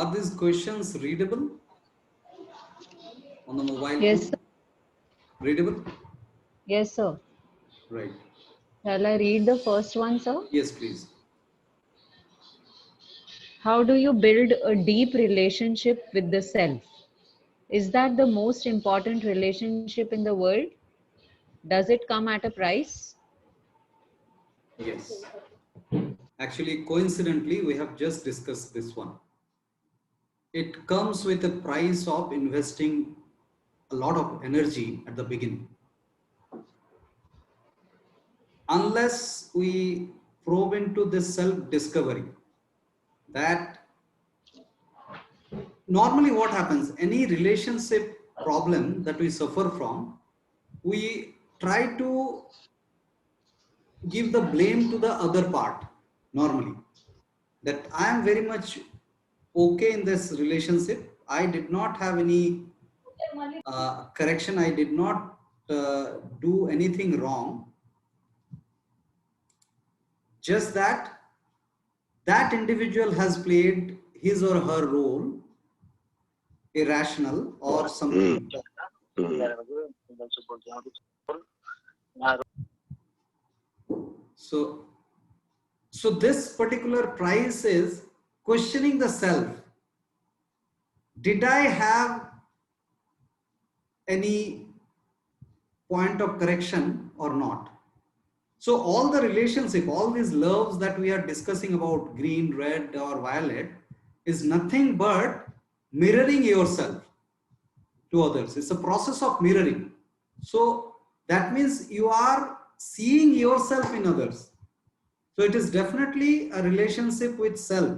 Are these questions readable on the mobile Yes, phone? Readable? yes, sir. Right. Shall I read the first one, sir? Yes, please. How do you build a deep relationship with the self? Is that the most important relationship in the world? Does it come at a price? Yes. Actually, coincidentally, we have just discussed this one. It comes with a price of investing a lot of energy at the beginning. Unless we probe into this self-discovery, that normally what happens, any relationship problem that we suffer from, we try to give the blame to the other part normally. That I am very much okay in this relationship. I did not have any correction. I did not do anything wrong. Just that that individual has played his or her role irrational or something. So, so this particular price is questioning the self. Did I have any point of correction or not? So all the relationship, all these loves that we are discussing about, green, red or violet, is nothing but mirroring yourself to others. It's a process of mirroring. So that means you are seeing yourself in others. So it is definitely a relationship with self.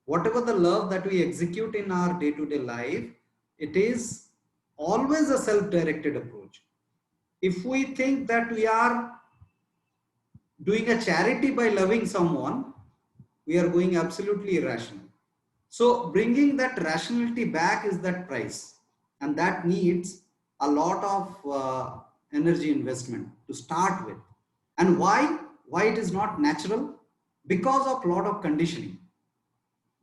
Whatever the love that we execute in our day-to-day life, it is always a self-directed approach. If we think that we are doing a charity by loving someone, we are going absolutely irrational. So bringing that rationality back is that price, and that needs a lot of energy investment to start with. And why it is not natural? Because of lot of conditioning,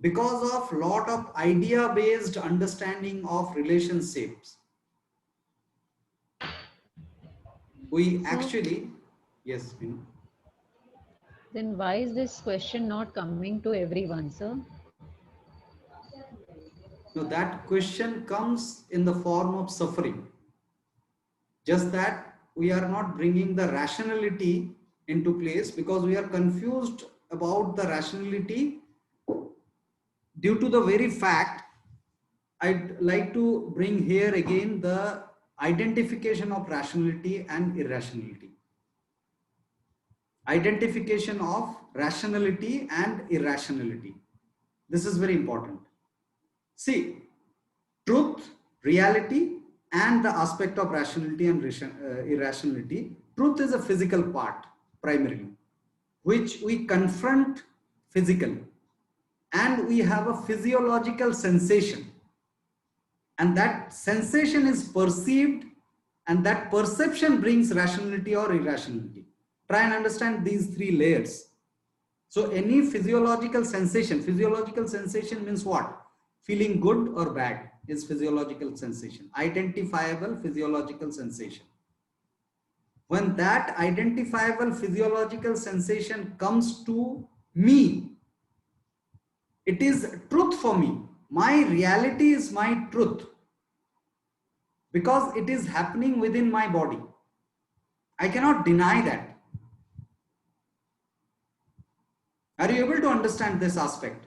because of lot of idea based understanding of relationships. We So, actually, yes, you know. then why is this question not coming to everyone, sir? Now that question comes in the form of suffering. Just that we are not bringing the rationality into place because we are confused about the rationality due to the very fact. I'd like to bring here again the identification of rationality and irrationality. Identification of rationality and irrationality. This is very important. See, truth, reality, and the aspect of rationality and irrationality. Truth is a physical part primarily, which we confront physically, and we have a physiological sensation, and that sensation is perceived, and that perception brings rationality or irrationality. Try and understand these three layers. So any physiological sensation means what? Feeling good or bad is physiological sensation, identifiable physiological sensation. When that identifiable physiological sensation comes to me, it is truth for me. My reality is my truth because it is happening within my body. I cannot deny that. Are you able to understand this aspect?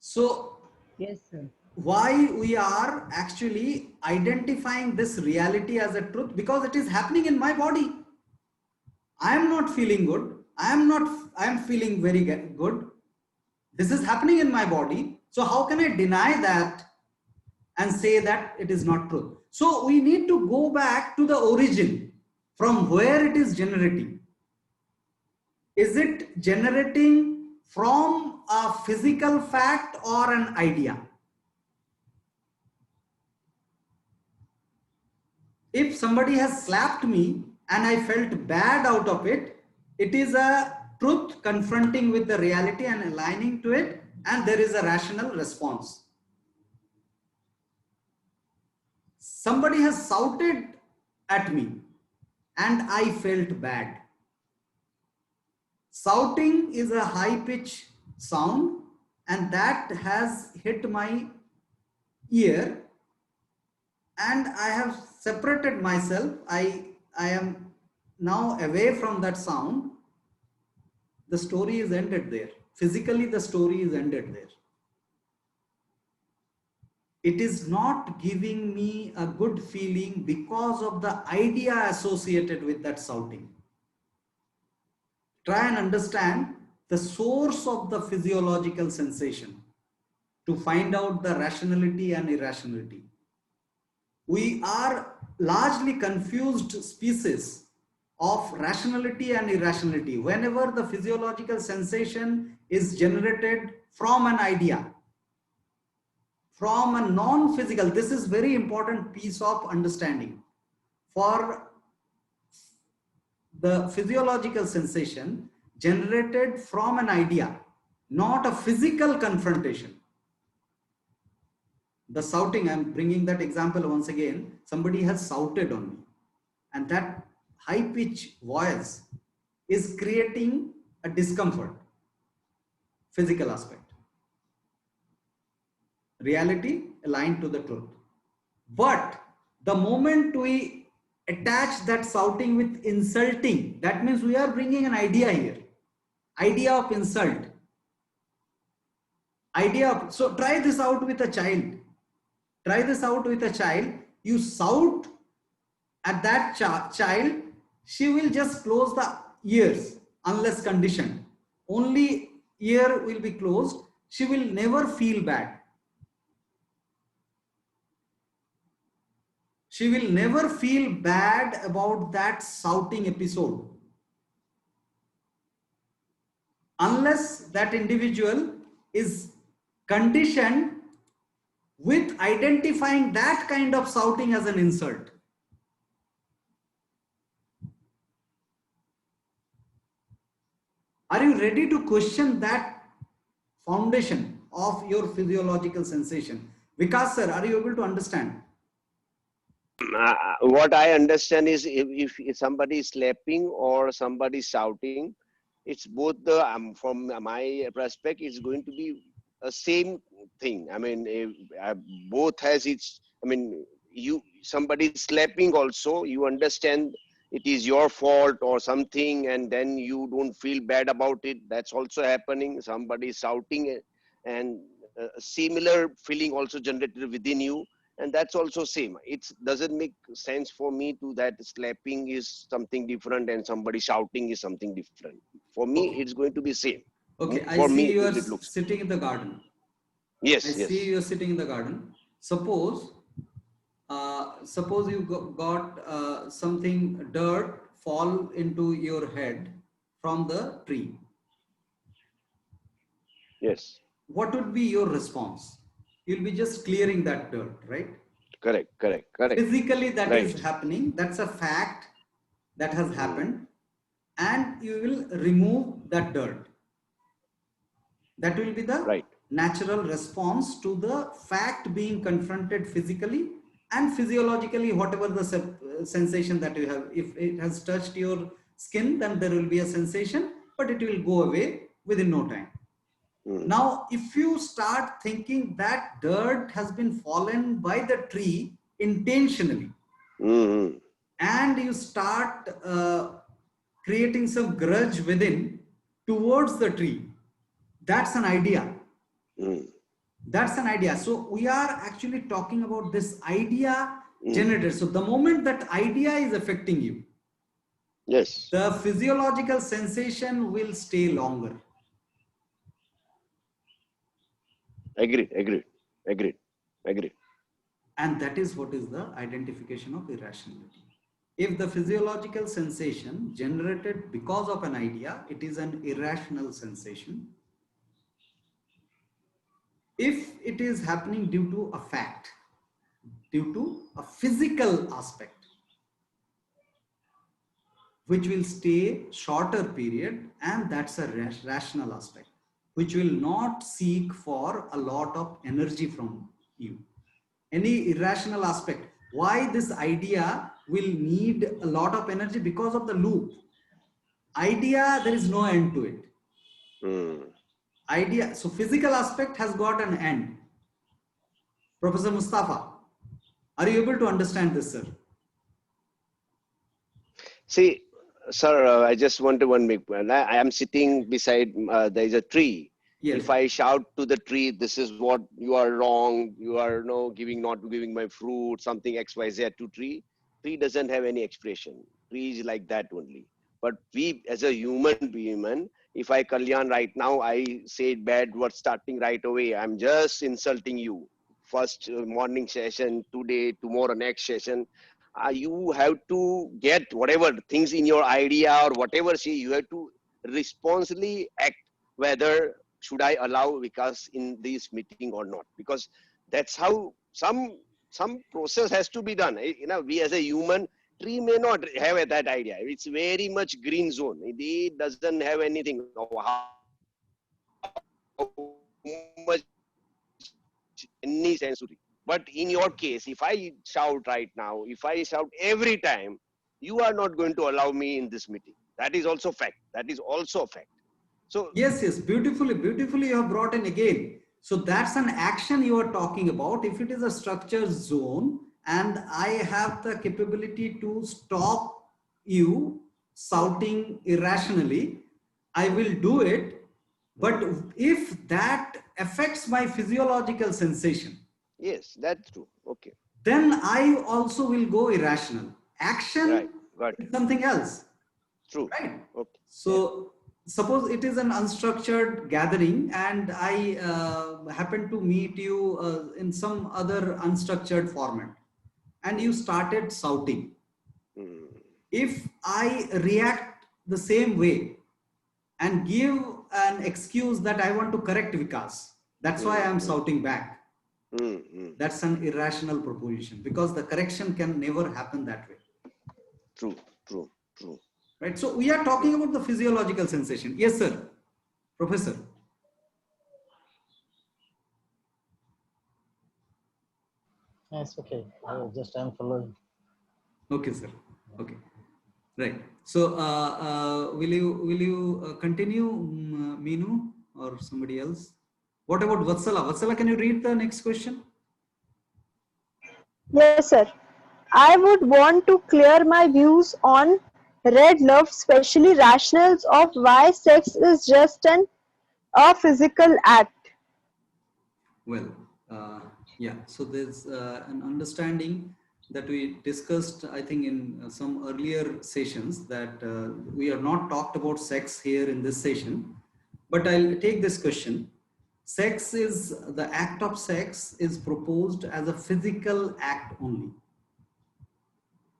So Yes, sir. why we are actually identifying this reality as a truth? Because it is happening in my body. I am not feeling good. I am feeling very good. This is happening in my body. So how can I deny that and say that it is not true? So we need to go back to the origin from where it is generating. Is it generating from a physical fact or an idea? If somebody has slapped me and I felt bad out of it, it is a truth confronting with the reality and aligning to it, and there is a rational response. Somebody has shouted at me and I felt bad. Shouting is a high pitch sound and that has hit my ear, and I have separated myself. I am now away from that sound. The story is ended there. Physically, the story is ended there. It is not giving me a good feeling because of the idea associated with that shouting. Try and understand the source of the physiological sensation to find out the rationality and irrationality. We are largely confused species of rationality and irrationality. Whenever the physiological sensation is generated from an idea, from a non-physical, this is very important piece of understanding. For the physiological sensation generated from an idea, not a physical confrontation. The shouting, I'm bringing that example once again, somebody has shouted on me, and that high pitch voice is creating a discomfort, physical aspect. Reality aligned to the truth. But the moment we attach that shouting with insulting, that means we are bringing an idea here, idea of insult, idea of, so try this out with a child. Try this out with a child. You shout at that child, she will just close the ears unless conditioned. Only ear will be closed. She will never feel bad. She will never feel bad about that shouting episode unless that individual is conditioned with identifying that kind of shouting as an insult. Are you ready to question that foundation of your physiological sensation? Vikas sir, are you able to understand? What I understand is if somebody is slapping or somebody is shouting, it's both the, from my perspective, it's going to be a same thing. I mean, both has its, I mean, somebody is slapping also, you understand it is your fault or something, and then you don't feel bad about it. That's also happening. Somebody is shouting and a similar feeling also generated within you, and that's also same. It doesn't make sense for me to that slapping is something different and somebody shouting is something different. For me, Okay. it's going to be same. Okay, I For see me, you are it looks. sitting in the garden. Yes, I yes. see you are sitting in the garden. Suppose you got something dirt fall into your head from the tree. Yes. What would be your response? You'll be just clearing that dirt, right? Correct. Physically that right. is happening. That's a fact that has happened, and you will remove that dirt. That will be the right. natural response to the fact being confronted physically and physiologically, whatever the sensation that you have. If it has touched your skin, then there will be a sensation, but it will go away within no time. Now, if you start thinking that dirt has been fallen by the tree intentionally, and you start creating some grudge within towards the tree, that's an idea. That's an idea. So we are actually talking about this idea generated. So the moment that idea is affecting you, yes, the physiological sensation will stay longer. Agreed. And that is what is the identification of irrationality. If the physiological sensation generated because of an idea, it is an irrational sensation. If it is happening due to a fact, due to a physical aspect, which will stay shorter period, and that's a rational aspect. which will not seek for a lot of energy from you. Any irrational aspect. Why this idea will need a lot of energy? Because of the loop. Idea, there is no end to it. Idea, so physical aspect has got an end. Professor Mustafa, are you able to understand this, sir? See, sir, I just want to one big point. I am sitting beside, there is a tree. Yes. If I shout to the tree, this is what you are wrong, you are not giving my fruit, something XYZ to tree doesn't have any expression. Tree is like that only. But we as a human being, if I Kalyan right now, I say bad words starting right away. I'm just insulting you. First morning session, today, tomorrow, next session. You have to get whatever things in your idea or whatever say, you have to responsibly act whether should I allow Vikas in this meeting or not, because that's how some process has to be done. You know, we as a human, tree may not have that idea. It's very much green zone. It doesn't have anything of how much any sensory. But in your case, if I shout right now, if I shout every time, you are not going to allow me in this meeting. That is also fact. That is also a fact. So yes, beautifully you have brought in again. So that's an action you are talking about. If it is a structure zone and I have the capability to stop you shouting irrationally, I will do it. But if that affects my physiological sensation, yes, that's true. Okay. then I also will go irrational. Action Right. Got it. is something else. True. Right. Okay. So suppose it is an unstructured gathering and I happen to meet you in some other unstructured format and you started shouting. If I react the same way and give an excuse that I want to correct Vikas, that's why I am shouting back. That's an irrational proposition because the correction can never happen that way. True. Right. So we are talking about the physiological sensation. Yes, sir. Professor. Yes, okay. I'm following. Okay, sir. Okay. Right. So will you continue, Meenu, or somebody else? What about Vatsala? Vatsala, can you read the next question? Yes, sir. I would want to clear my views on red love, especially rationales of why sex is just a physical act. Well, yeah. So there's an understanding that we discussed, I think, in some earlier sessions that we have not talked about sex here in this session, but I'll take this question. Sex is, the act of sex is proposed as a physical act only.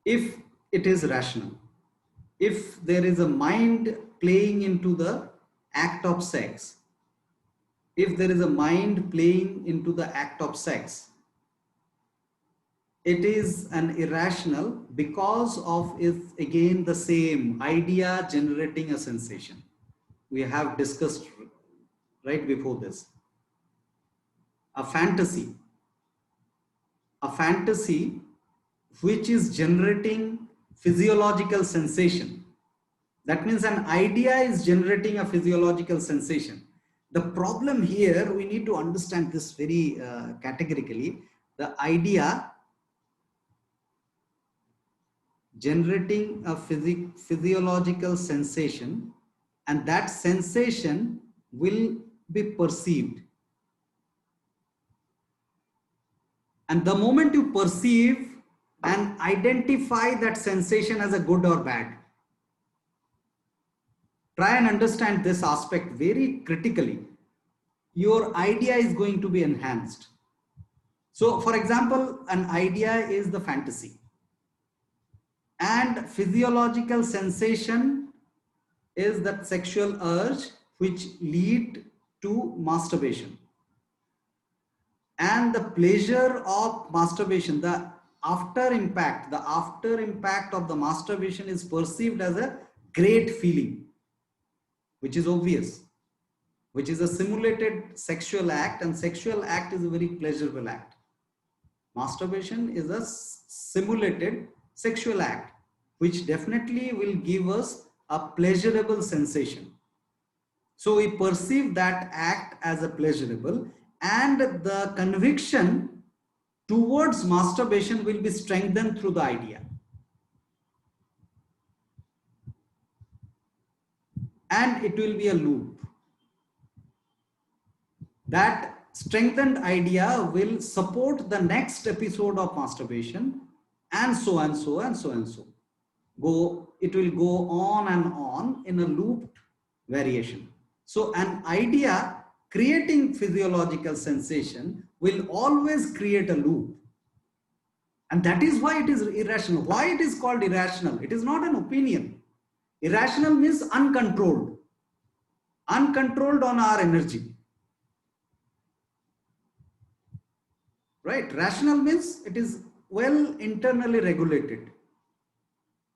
If it is rational, if there is a mind playing into the act of sex, if there is a mind playing into the act of sex, it is an irrational because of is again the same idea generating a sensation. We have discussed right before this. A fantasy which is generating physiological sensation. That means an idea is generating a physiological sensation. The problem here, we need to understand this very categorically. The idea generating a physiological sensation, and that sensation will be perceived. And the moment you perceive and identify that sensation as a good or bad, try and understand this aspect very critically. Your idea is going to be enhanced. So for example, an idea is the fantasy, and physiological sensation is that sexual urge which lead to masturbation. And the pleasure of masturbation, the after impact of the masturbation is perceived as a great feeling, which is obvious. which is a simulated sexual act, and sexual act is a very pleasurable act. Masturbation is a simulated sexual act, which definitely will give us a pleasurable sensation. So we perceive that act as a pleasurable, and the conviction towards masturbation will be strengthened through the idea. And it will be a loop. That strengthened idea will support the next episode of masturbation, and so and so and so and so. It will go on and on in a looped variation. So an idea creating physiological sensation will always create a loop. And that is why it is irrational. Why it is called irrational? It is not an opinion. Irrational means uncontrolled. Uncontrolled on our energy. Right? Rational means it is well internally regulated,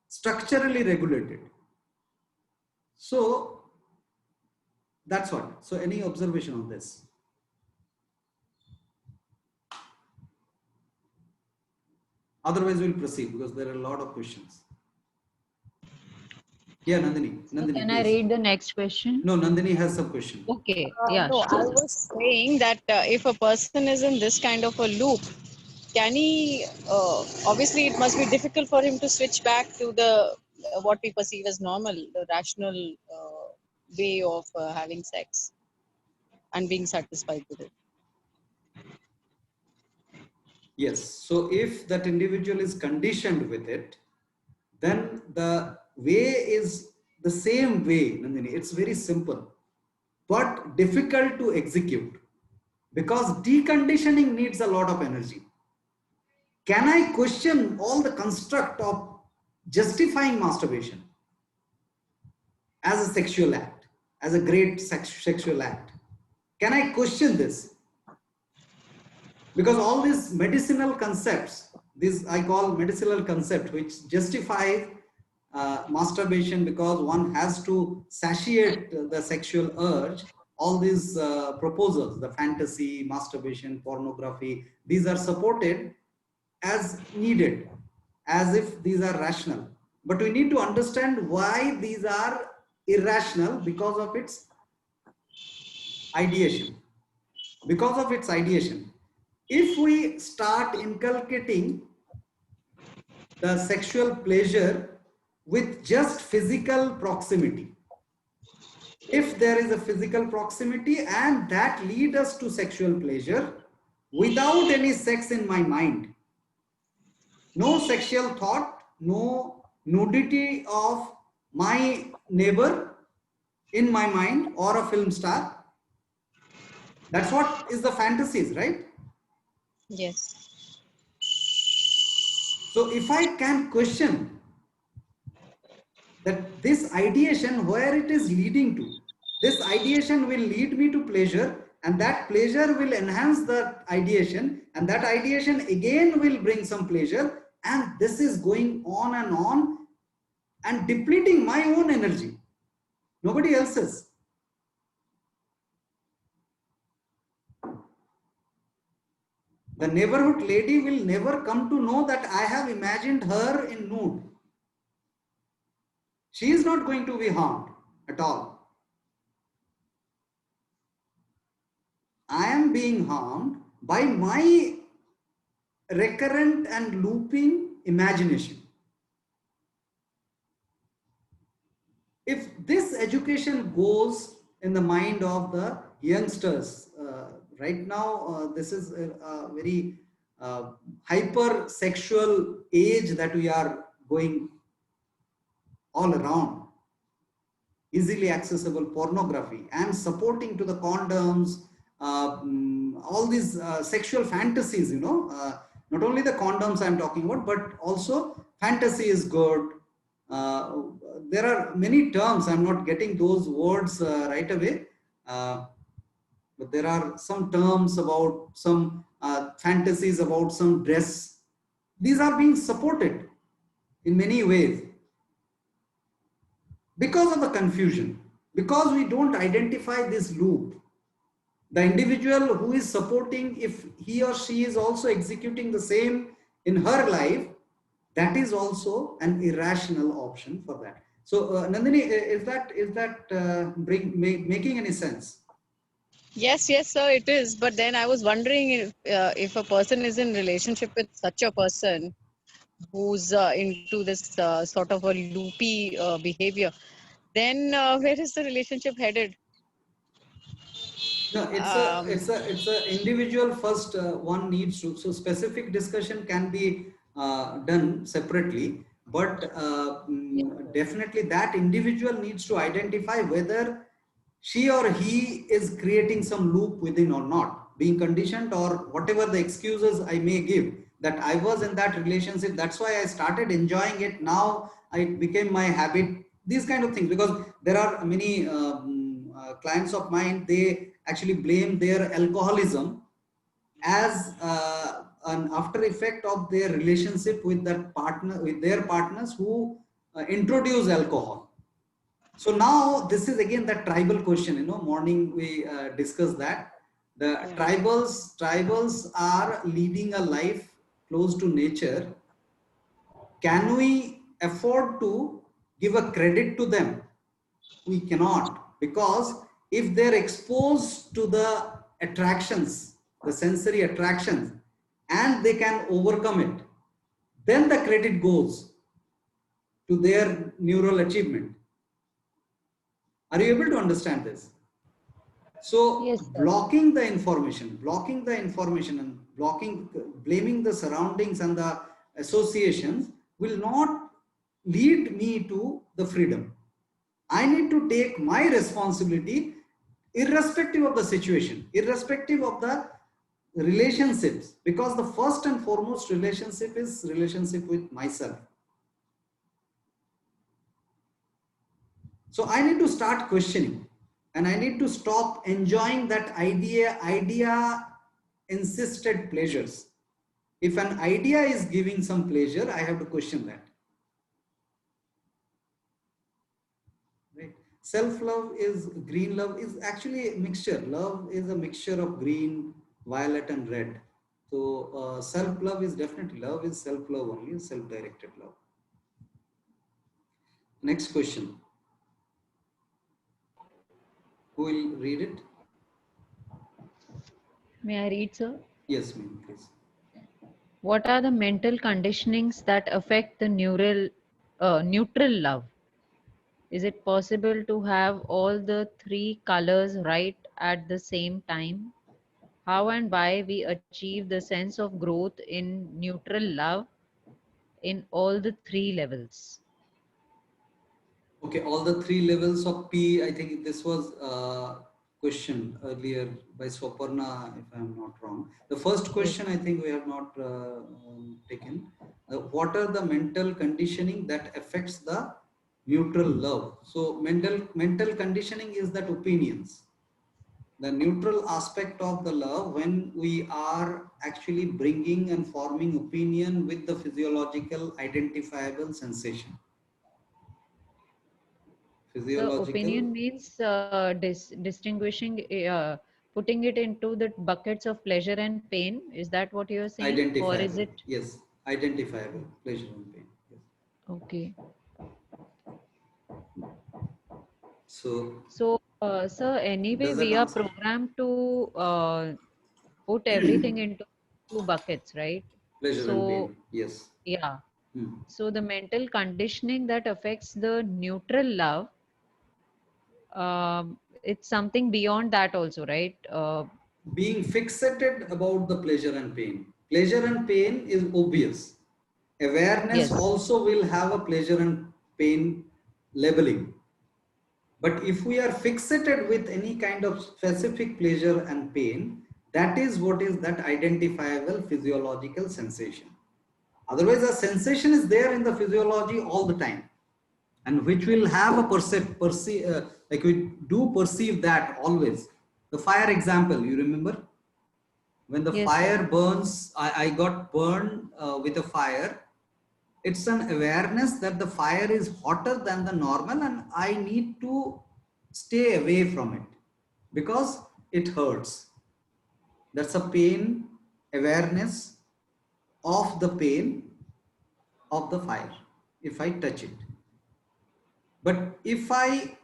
structurally regulated. So that's what. So any observation on this? Otherwise we'll proceed because there are a lot of questions. Yeah, Nandini. Nandini, Can I please. read the next question? No, Nandini has some question. Okay. Yeah. No, I sure. was saying that if a person is in this kind of a loop, can he, obviously it must be difficult for him to switch back to the what we perceive as normal, the rational way of having sex and being satisfied with it. Yes. So if that individual is conditioned with it, then the way is the same way, Nandini. It's very simple, but difficult to execute because deconditioning needs a lot of energy. Can I question all the construct of justifying masturbation as a sexual act, as a great sexual act? Can I question this? Because all these medicinal concepts, this I call medicinal concept, which justify masturbation because one has to satiate the sexual urge. All these proposals, the fantasy, masturbation, pornography, these are supported as needed, as if these are rational. But we need to understand why these are irrational because of its ideation. Because of its ideation. If we start inculcating the sexual pleasure with just physical proximity, if there is a physical proximity and that leads us to sexual pleasure without any sex in my mind, no sexual thought, no nudity of my neighbor in my mind or a film star, that's what is the fantasies, right? Yes. So if I can question that this ideation, where it is leading to, this ideation will lead me to pleasure, and that pleasure will enhance the ideation, and that ideation again will bring some pleasure, and this is going on and depleting my own energy, nobody else's. The neighborhood lady will never come to know that I have imagined her in nude. She is not going to be harmed at all. I am being harmed by my recurrent and looping imagination. If this education goes in the mind of the youngsters, right now this is a very hyper sexual age that we are going all around. Easily accessible pornography and supporting to the condoms, all these sexual fantasies, you know, not only the condoms I'm talking about, but also fantasy is good. There are many terms, I'm not getting those words right away, but there are some terms about some fantasies about some dress. These are being supported in many ways because of the confusion. because we don't identify this loop. The individual who is supporting, if he or she is also executing the same in her life, that is also an irrational option for that. So Nandini, making any sense? Yes, yes, sir, it is. But then I was wondering if a person is in relationship with such a person who's into this sort of a loopy behavior, then where is the relationship headed? No, Um, it's a individual first. One needs to, so specific discussion can be done separately, but definitely that individual needs to identify whether she or he is creating some loop within or not, being conditioned or whatever the excuses I may give, that I was in that relationship, that's why I started enjoying it, now it became my habit, these kind of things. Because there are many clients of mine, they actually blame their alcoholism as an after effect of their relationship with that partner, with their partners who introduce alcohol. So now this is again that tribal question, morning we discussed that the tribals are leading a life close to nature. Can we afford to give a credit to them? We cannot, because if they're exposed to the attractions, the sensory attractions, and they can overcome it, then the credit goes to their neural achievement. Are you able to understand this? So Yes, sir. blocking the information and blaming the surroundings and the associations will not lead me to the freedom. I need to take my responsibility irrespective of the situation, irrespective of the relationships, because the first and foremost relationship is relationship with myself. So I need to start questioning, and I need to stop enjoying that idea insisted pleasures. If an idea is giving some pleasure, I have to question that. Right? Self-love is green, love is actually a mixture. Love is a mixture of green, violet, and red. So self-love is definitely love is self-love only, self-directed love. Next question. Who will read it? May I read, sir? Yes, ma'am, please. What are the mental conditionings that affect the neutral love? Is it possible to have all the three colors right at the same time? How and why we achieve the sense of growth in neutral love in all the three levels? Okay, all the three levels of P. I think this was questioned earlier by Swaparna, if I am not wrong. The first Yes. question I think we have not taken. What are the mental conditioning that affects the neutral love? So mental conditioning is that opinions. The neutral aspect of the love, when we are actually bringing and forming opinion with the physiological identifiable sensation. So Physiological opinion means distinguishing, putting it into the buckets of pleasure and pain. Is that what you're saying? Or is identifiable, it yes, identifiable, pleasure and pain, yes. okay? So So, sir, anyway, does that we are answer? programmed to put everything into two buckets, right? Pleasure and So, pain, yes. yeah. Hmm. So the mental conditioning that affects the neutral love, it's something beyond that also, right? Being fixated about the pleasure and pain is obvious. Awareness Yes. also will have a pleasure and pain labeling. But if we are fixated with any kind of specific pleasure and pain, that is what is that identifiable physiological sensation. Otherwise, the sensation is there in the physiology all the time, and which will have a like we do perceive that always. The fire example, you remember? When the Yes, sir. fire burns, I got burned with a fire. It's an awareness that the fire is hotter than the normal, and I need to stay away from it because it hurts. That's a pain awareness of the pain of the fire if I touch it. But if I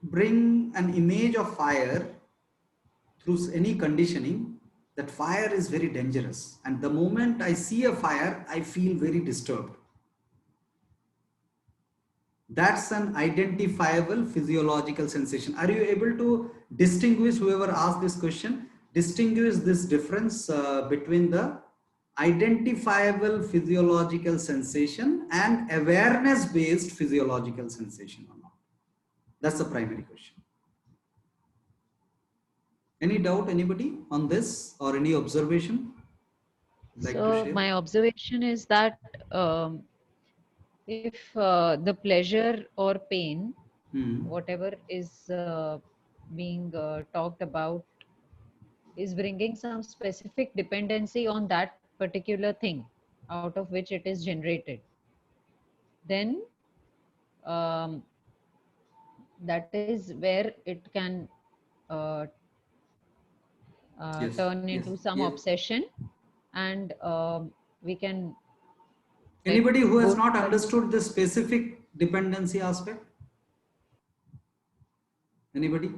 bring an image of fire through any conditioning, that fire is very dangerous. And the moment I see a fire, I feel very disturbed. That's an identifiable physiological sensation. Are you able to distinguish, whoever asked this question, distinguish this difference between the identifiable physiological sensation and awareness based physiological sensation or not? That's the primary question. Any doubt, anybody on this, or any observation? Like to So share? my observation is that if the pleasure or pain, whatever is being talked about, is bringing some specific dependency on that particular thing out of which it is generated, then um, that is where it can uh, Yes, turn yes, into some yes. obsession, and we can Anybody who has go not towards- understood this specific dependency aspect? Anybody?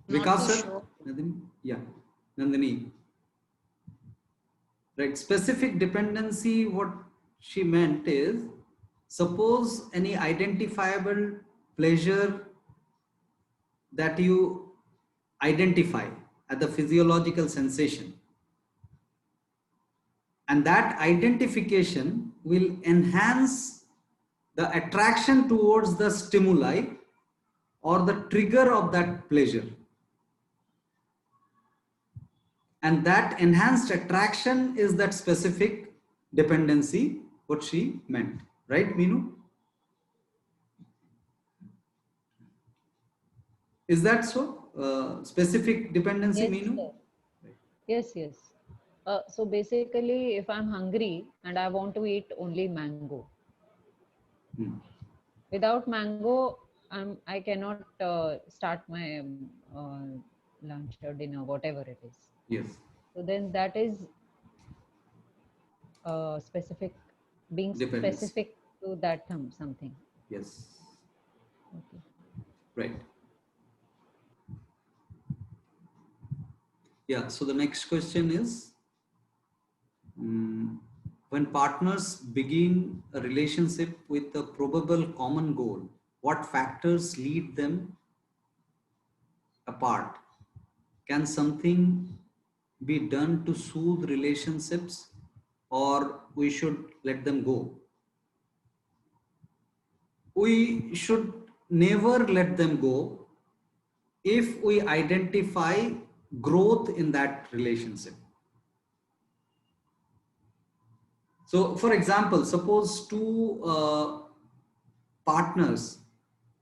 Not Vikas too sir? sure. Nandini? Yeah, Nandini. Right, specific dependency, what she meant is, suppose any identifiable pleasure that you identify as the physiological sensation, and that identification will enhance the attraction towards the stimuli or the trigger of that pleasure. And that enhanced attraction is that specific dependency, what she meant. Right, Meenu? Is that so? Specific dependency, Yes, Meenu? sir. Yes, yes. So basically, if I'm hungry and I want to eat only mango, without mango, I cannot start my lunch or dinner, whatever it is. Yes. So then that is specific, being Dependency. specific to that something. Yes. Okay. Right. Yeah. So the next question is, when partners begin a relationship with a probable common goal, what factors lead them apart? Can something be done to soothe relationships, or we should let them go? We should never let them go if we identify growth in that relationship. So, for example, suppose two partners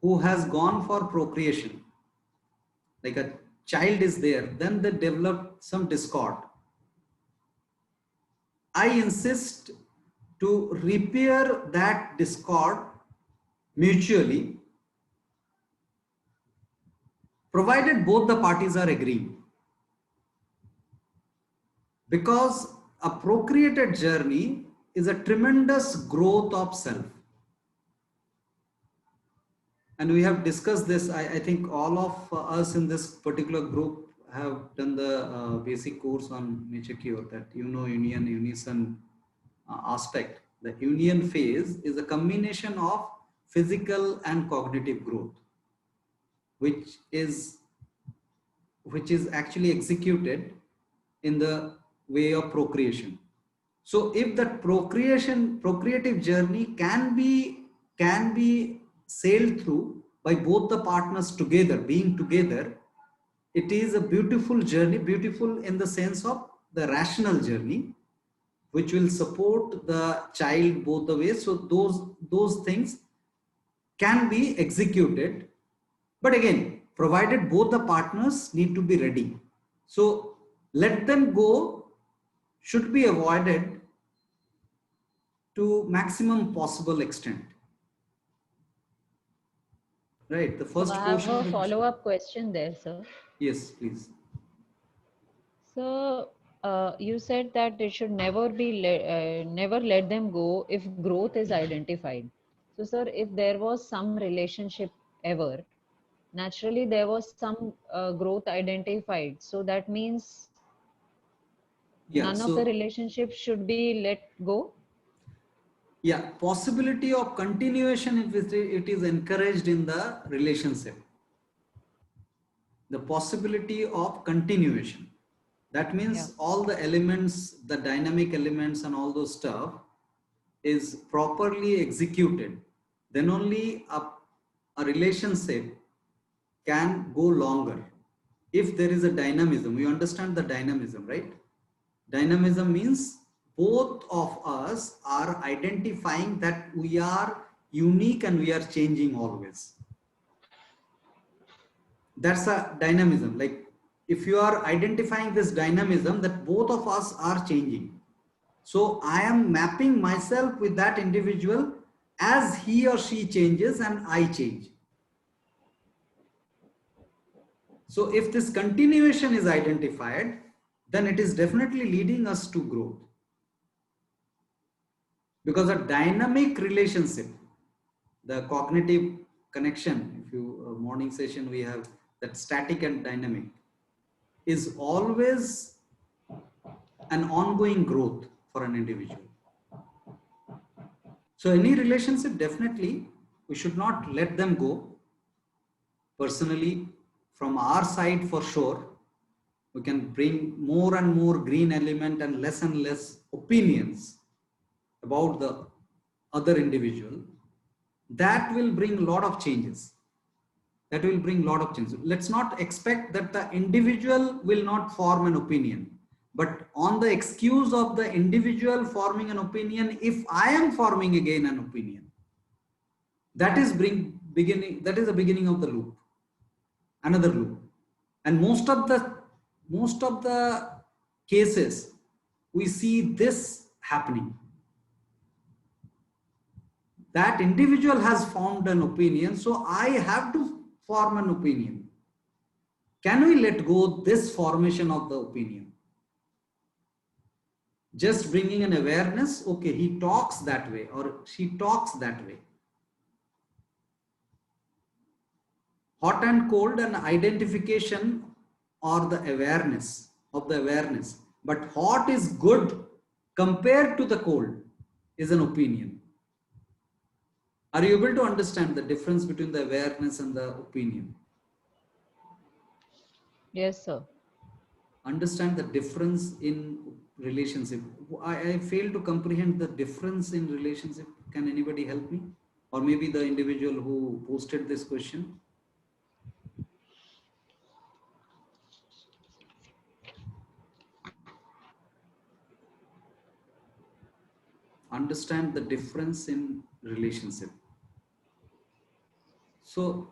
who has gone for procreation, like a child is there, then they develop some discord. I insist to repair that discord mutually, provided both the parties are agreeing. Because a procreated journey is a tremendous growth of self. And we have discussed this. I think all of us in this particular group have done the basic course on nature cure, that union, unison aspect. The union phase is a combination of physical and cognitive growth, which is actually executed in the way of procreation. So if that procreative journey can be sailed through by both the partners together, being together, it is a beautiful journey, beautiful in the sense of the rational journey, which will support the child both the ways. So those things can be executed, but again, provided both the partners need to be ready. So let them go should be avoided to maximum possible extent. Right. The first I have portion. a follow-up question there, sir. Yes, please. So, you said that it should never be never let them go if growth is identified. So, sir, if there was some relationship ever, naturally there was some growth identified. So that means Yeah. none of the relationships should be let go. Yeah, possibility of continuation if it is encouraged in the relationship. The possibility of continuation. That means all the elements, the dynamic elements and all those stuff is properly executed. Then only a relationship can go longer. If there is a dynamism, you understand the dynamism, right? Dynamism means both of us are identifying that we are unique and we are changing always. That's a dynamism. Like if you are identifying this dynamism that both of us are changing. So I am mapping myself with that individual as he or she changes and I change. So if this continuation is identified, then it is definitely leading us to growth. Because a dynamic relationship, the cognitive connection, if you morning session we have that static and dynamic, is always an ongoing growth for an individual. So any relationship, definitely we should not let them go. Personally, from our side for sure, we can bring more and more green element and less opinions about the other individual. That will bring a lot of changes. That will bring a lot of changes. Let's not expect that the individual will not form an opinion. But on the excuse of the individual forming an opinion, if I am forming again an opinion, that is the beginning of the loop. Another loop. And most of the cases, we see this happening. That individual has formed an opinion, so I have to form an opinion. Can we let go this formation of the opinion? Just bringing an awareness, okay, he talks that way or she talks that way. Hot and cold and identification or the awareness of the awareness. But hot is good compared to the cold is an opinion. Are you able to understand the difference between the awareness and the opinion? Yes, sir. Understand the difference in relationship. I fail to comprehend the difference in relationship. Can anybody help me? Or maybe the individual who posted this question? Understand the difference in relationship. So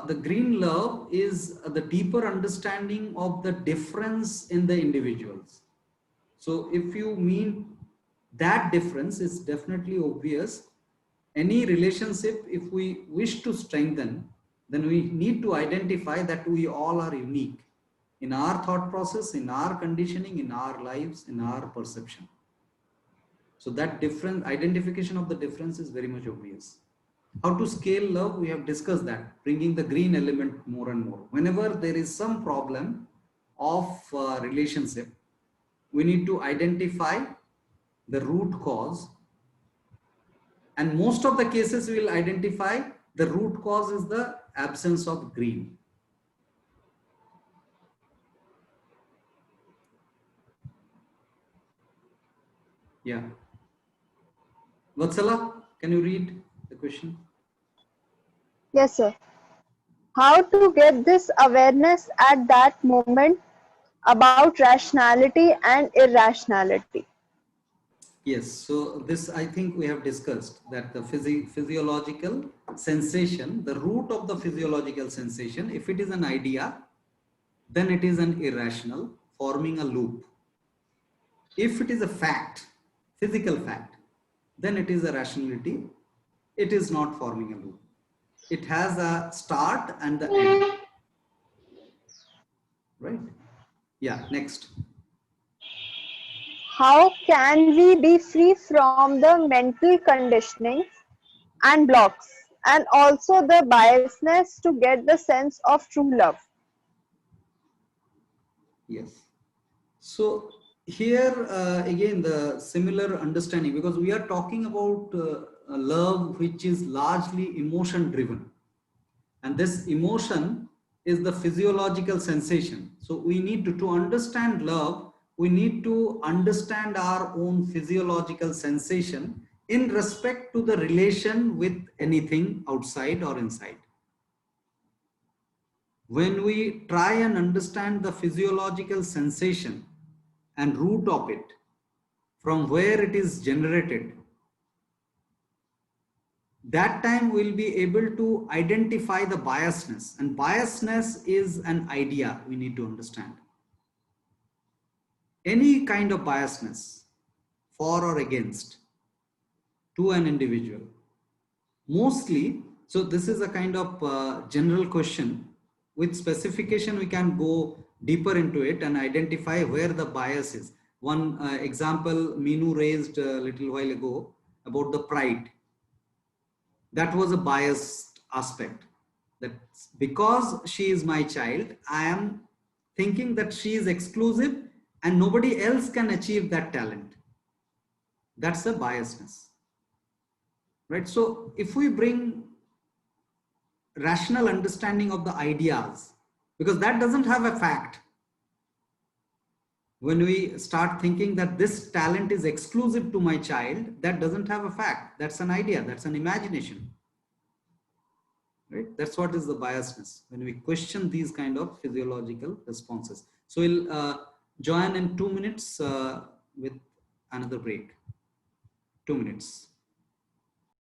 the green love is the deeper understanding of the difference in the individuals. So if you mean that difference, is definitely obvious. Any relationship, if we wish to strengthen, then we need to identify that we all are unique in our thought process, in our conditioning, in our lives, in our perception. So that different identification of the difference is very much obvious. How to scale love, we have discussed that, bringing the green element more and more. Whenever there is some problem of relationship, we need to identify the root cause. And most of the cases we will identify the root cause is the absence of green. Yeah. Vatsala, can you read the question? Yes, sir. How to get this awareness at that moment about rationality and irrationality? Yes, so this I think we have discussed that the physiological sensation, the root of the physiological sensation, if it is an idea, then it is an irrational, forming a loop. If it is a fact, physical fact, then it is a rationality. It is not forming a loop. It has a start and the end. Right? Yeah, next. How can we be free from the mental conditionings and blocks and also the biasness to get the sense of true love? Yes. So here again the similar understanding, because we are talking about a love which is largely emotion driven, and this emotion is the physiological sensation. So we need to understand love, we need to understand our own physiological sensation in respect to the relation with anything outside or inside. When we try and understand the physiological sensation and root of it, from where it is generated, that time we'll be able to identify the biasness. And biasness is an idea we need to understand. Any kind of biasness, for or against, to an individual. Mostly, so this is a kind of general question. With specification, we can go deeper into it and identify where the bias is. One example Meenu raised a little while ago about the pride. That was a biased aspect. That because she is my child, I am thinking that she is exclusive and nobody else can achieve that talent. That's a biasness. Right? So if we bring rational understanding of the ideas, because that doesn't have a fact. When we start thinking that this talent is exclusive to my child, that doesn't have a fact. That's an idea, that's an imagination. Right? That's what is the biasness, when we question these kind of physiological responses. So we'll join in 2 minutes with another break. 2 minutes.